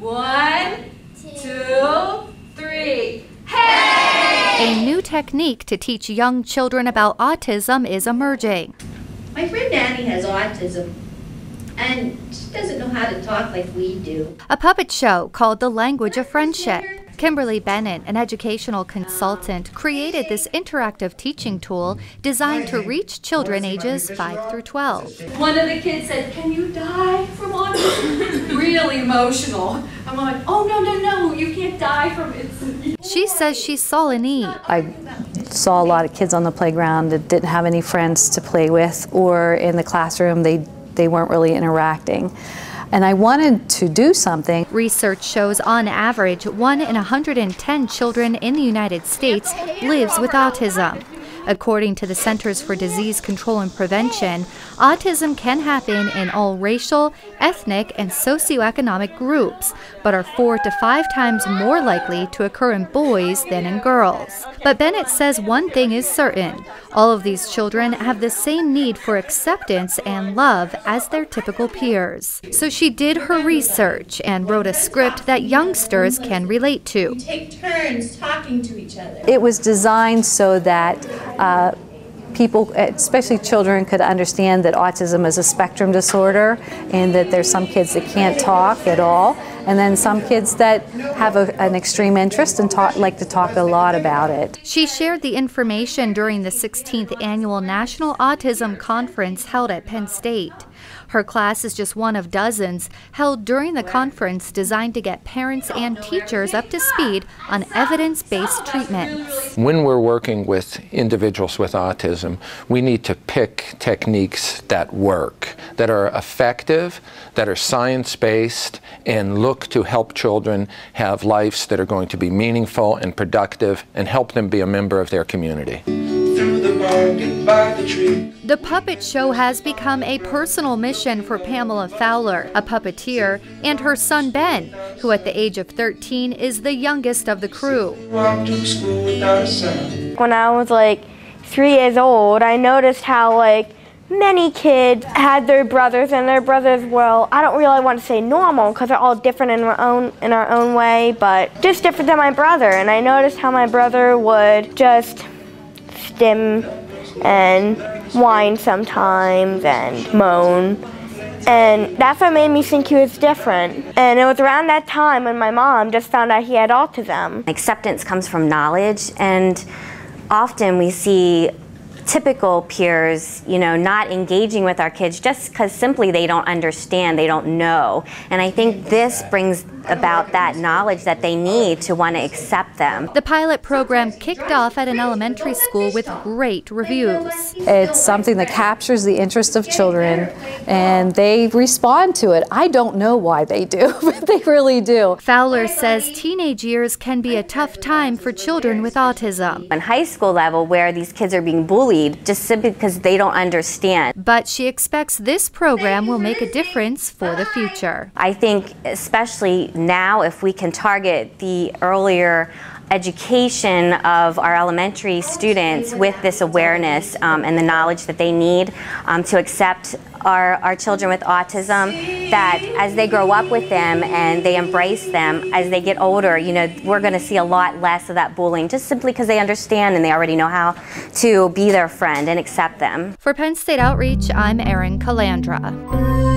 1, 2, 3. Hey! A new technique to teach young children about autism is emerging. My friend Annie has autism, and she doesn't know how to talk like we do. A puppet show called The Language of Friendship. Kimberly Bennett, an educational consultant, created this interactive teaching tool designed to reach children ages 5 through 12. One of the kids said, "Can you die from autism?" Really emotional. I'm like, "Oh, no, you can't die from it." She says she saw a need. I saw a lot of kids on the playground that didn't have any friends to play with, or in the classroom they weren't really interacting. And I wanted to do something. Research shows on average 1 in 110 children in the United States lives with autism. According to the Centers for Disease Control and Prevention, autism can happen in all racial, ethnic, and socioeconomic groups, but are 4 to 5 times more likely to occur in boys than in girls. But Bennett says one thing is certain: all of these children have the same need for acceptance and love as their typical peers. So she did her research and wrote a script that youngsters can relate to. Take turns talking to each other. It was designed so that people, especially children, could understand that autism is a spectrum disorder and that there's some kids that can't talk at all, and then some kids that have an extreme interest and like to talk a lot about it. She shared the information during the 16th annual National Autism Conference held at Penn State. Her class is just one of dozens held during the conference designed to get parents and teachers up to speed on evidence-based treatments. When we're working with individuals with autism, we need to pick techniques that work, that are effective, that are science-based, and look to help children have lives that are going to be meaningful and productive and help them be a member of their community. The puppet show has become a personal mission for Pamela Fowler, a puppeteer, and her son Ben, who at the age of 13 is the youngest of the crew. When I was like 3 years old, I noticed how many kids had their brothers, and their brothers, well, I don't really want to say normal because they're all different in our own way, but just different than my brother. And I noticed how my brother would just stim and whine sometimes and moan, and that's what made me think he was different. And it was around that time when my mom just found out he had autism. Acceptance comes from knowledge, and often we see typical peers, not engaging with our kids just because simply they don't understand, they don't know. And I think this brings about that knowledge that they need to want to accept them. The pilot program kicked off at an elementary school with great reviews. It's something that captures the interest of children, and they respond to it. I don't know why they do, but they really do. Fowler says teenage years can be a tough time for children with autism. On high school level, where these kids are being bullied just simply because they don't understand. But she expects this program will make a difference for the future. I think especially now, if we can target the earlier education of our elementary students with this awareness and the knowledge that they need to accept our children with autism, that as they grow up with them and they embrace them, as they get older, we're going to see a lot less of that bullying, just simply because they understand and they already know how to be their friend and accept them. For Penn State Outreach, I'm Erin Calandra.